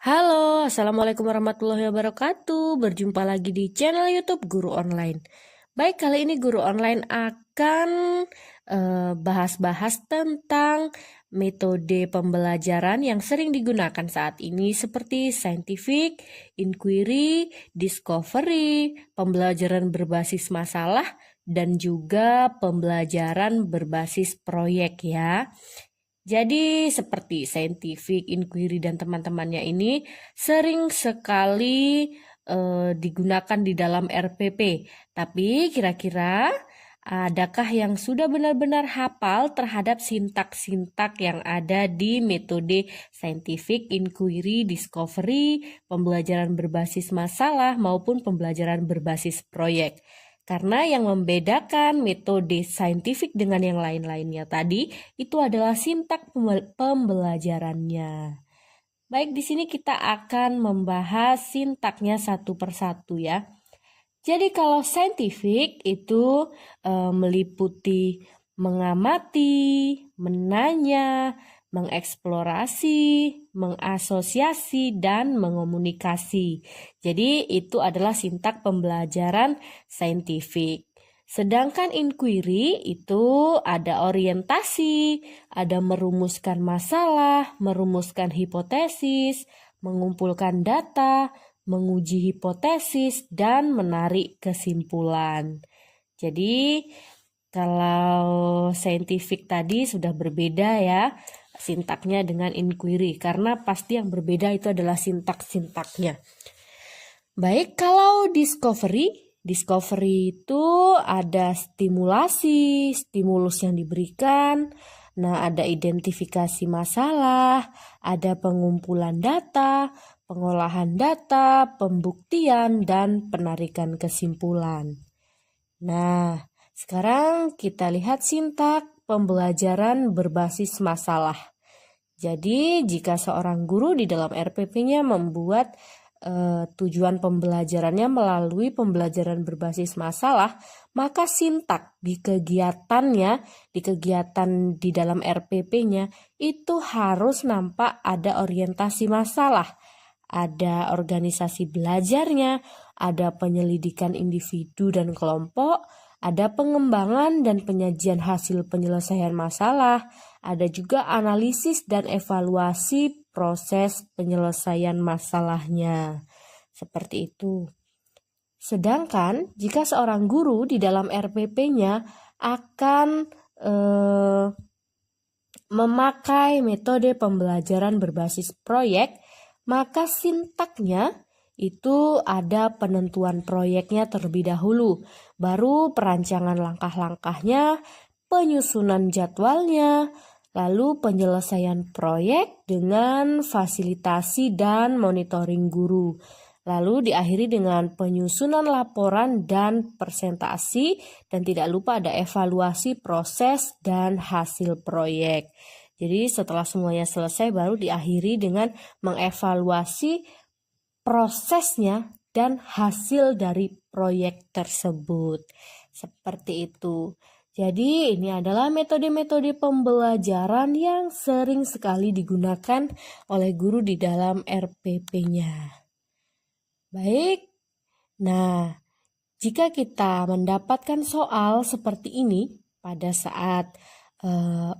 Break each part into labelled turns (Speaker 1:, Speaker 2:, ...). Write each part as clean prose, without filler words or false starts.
Speaker 1: Halo, Assalamualaikum warahmatullahi wabarakatuh. Berjumpa lagi di channel YouTube Guru Online. Baik, kali ini Guru Online akan bahas-bahas tentang metode pembelajaran yang sering digunakan saat ini seperti scientific, inquiry, discovery, pembelajaran berbasis masalah, dan juga pembelajaran berbasis proyek ya. Jadi seperti scientific, inquiry, dan teman-temannya ini sering sekali digunakan di dalam RPP. Tapi kira-kira adakah yang sudah benar-benar hafal terhadap sintak-sintak yang ada di metode scientific, inquiry, discovery, pembelajaran berbasis masalah maupun pembelajaran berbasis proyek? Karena yang membedakan metode scientific dengan yang lain-lainnya tadi itu adalah sintak pembelajarannya. Baik, di sini kita akan membahas sintaknya satu persatu ya. Jadi kalau scientific itu meliputi mengamati, menanya, mengeksplorasi, mengasosiasi, dan mengomunikasi. Jadi itu adalah sintak pembelajaran saintifik. Sedangkan inquiry itu ada orientasi, ada merumuskan masalah, merumuskan hipotesis, mengumpulkan data, menguji hipotesis, dan menarik kesimpulan. Jadi kalau scientific tadi sudah berbeda ya sintaknya dengan inquiry, karena pasti yang berbeda itu adalah sintak-sintaknya. Baik, kalau discovery itu ada stimulasi, stimulus yang diberikan. Nah, ada identifikasi masalah, ada pengumpulan data, pengolahan data, pembuktian, dan penarikan kesimpulan. Nah, sekarang kita lihat sintak pembelajaran berbasis masalah. Jadi, jika seorang guru di dalam RPP-nya membuat tujuan pembelajarannya melalui pembelajaran berbasis masalah, maka sintak di kegiatannya, di kegiatan di dalam RPP-nya itu harus nampak ada orientasi masalah, ada organisasi belajarnya, ada penyelidikan individu dan kelompok, ada pengembangan dan penyajian hasil penyelesaian masalah, ada juga analisis dan evaluasi proses penyelesaian masalahnya. Seperti itu. Sedangkan jika seorang guru di dalam RPP-nya akan memakai metode pembelajaran berbasis proyek, maka sintaknya itu ada penentuan proyeknya terlebih dahulu, baru perancangan langkah-langkahnya, penyusunan jadwalnya, lalu penyelesaian proyek dengan fasilitasi dan monitoring guru. Lalu diakhiri dengan penyusunan laporan dan presentasi, dan tidak lupa ada evaluasi proses dan hasil proyek. Jadi setelah semuanya selesai baru diakhiri dengan mengevaluasi prosesnya dan hasil dari proyek tersebut. Seperti itu. Jadi ini adalah metode-metode pembelajaran yang sering sekali digunakan oleh guru di dalam RPP-nya. Baik, nah jika kita mendapatkan soal seperti ini pada saat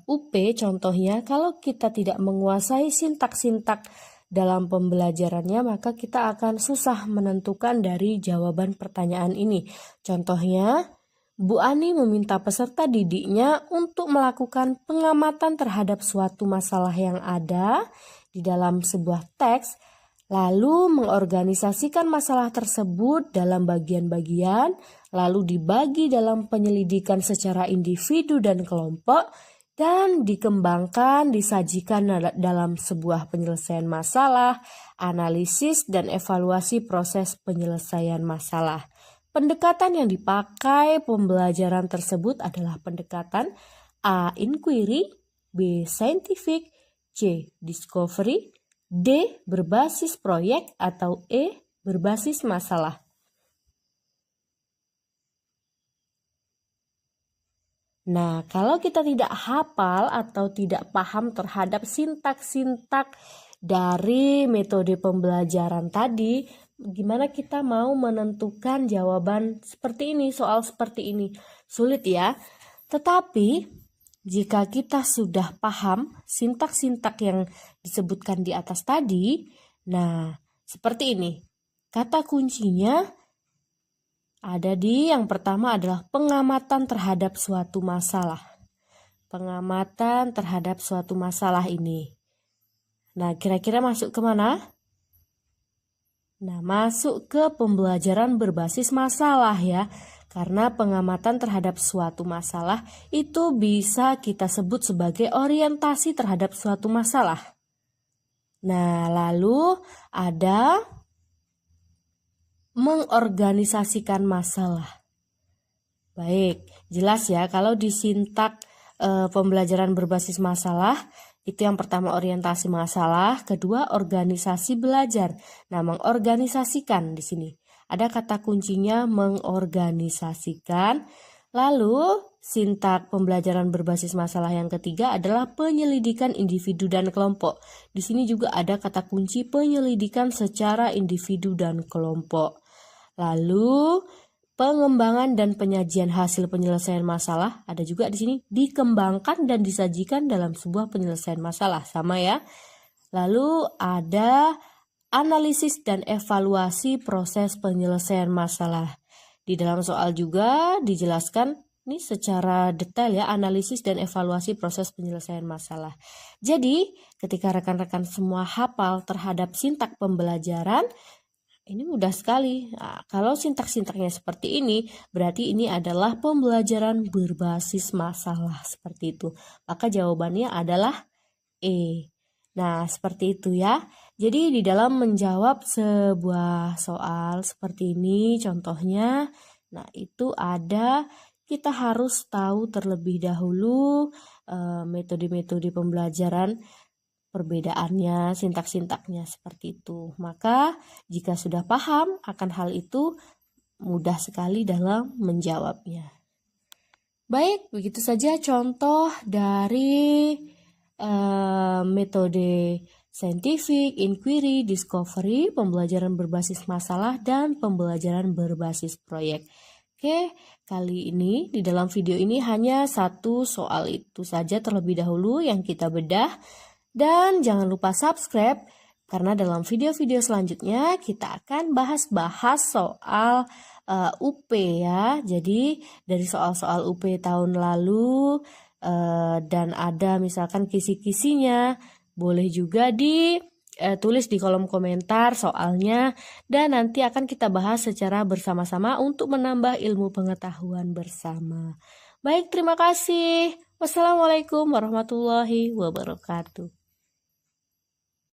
Speaker 1: UP contohnya, kalau kita tidak menguasai sintak-sintak dalam pembelajarannya, maka kita akan susah menentukan dari jawaban pertanyaan ini. Contohnya, Bu Ani meminta peserta didiknya untuk melakukan pengamatan terhadap suatu masalah yang ada di dalam sebuah teks, lalu mengorganisasikan masalah tersebut dalam bagian-bagian, lalu dibagi dalam penyelidikan secara individu dan kelompok, dan dikembangkan, disajikan dalam sebuah penyelesaian masalah, analisis, dan evaluasi proses penyelesaian masalah. Pendekatan yang dipakai pembelajaran tersebut adalah pendekatan A. Inquiry, B. Scientific, C. Discovery, D. Berbasis proyek, atau E. Berbasis masalah. Nah, kalau kita tidak hafal atau tidak paham terhadap sintak-sintak dari metode pembelajaran tadi, gimana kita mau menentukan jawaban seperti ini, soal seperti ini. Sulit ya. Tetapi jika kita sudah paham sintak-sintak yang disebutkan di atas tadi, nah seperti ini. Kata kuncinya ada di yang pertama adalah pengamatan terhadap suatu masalah. Pengamatan terhadap suatu masalah ini. Nah, kira-kira masuk ke mana? Nah, masuk ke pembelajaran berbasis masalah ya. Karena pengamatan terhadap suatu masalah itu bisa kita sebut sebagai orientasi terhadap suatu masalah. Nah, lalu ada mengorganisasikan masalah. Baik, jelas ya kalau di sintak pembelajaran berbasis masalah, itu yang pertama orientasi masalah, kedua organisasi belajar. Nah, mengorganisasikan di sini. Ada kata kuncinya mengorganisasikan. Lalu sintak pembelajaran berbasis masalah yang ketiga adalah penyelidikan individu dan kelompok. Di sini juga ada kata kunci penyelidikan secara individu dan kelompok. Lalu pengembangan dan penyajian hasil penyelesaian masalah ada juga di sini dikembangkan dan disajikan dalam sebuah penyelesaian masalah, sama ya. Lalu ada analisis dan evaluasi proses penyelesaian masalah. Di dalam soal juga dijelaskan ini secara detail ya, analisis dan evaluasi proses penyelesaian masalah. Jadi, ketika rekan-rekan semua hafal terhadap sintak pembelajaran, ini mudah sekali. Nah, kalau sintak-sintaknya seperti ini, berarti ini adalah pembelajaran berbasis masalah seperti itu. Maka jawabannya adalah E. Nah, seperti itu ya. Jadi di dalam menjawab sebuah soal seperti ini contohnya, nah itu ada kita harus tahu terlebih dahulu metode-metode pembelajaran, perbedaannya, sintak-sintaknya seperti itu. Maka jika sudah paham akan hal itu, mudah sekali dalam menjawabnya. Baik, begitu saja contoh dari metode scientific, inquiry, discovery, pembelajaran berbasis masalah, dan pembelajaran berbasis proyek. Oke, kali ini di dalam video ini hanya satu soal itu saja terlebih dahulu yang kita bedah. Dan jangan lupa subscribe, karena dalam video-video selanjutnya kita akan bahas-bahas soal UP ya. Jadi dari soal-soal UP tahun lalu dan ada misalkan kisi-kisinya, boleh juga ditulis di kolom komentar soalnya, dan nanti akan kita bahas secara bersama-sama untuk menambah ilmu pengetahuan bersama. Baik, terima kasih. Wassalamualaikum warahmatullahi wabarakatuh.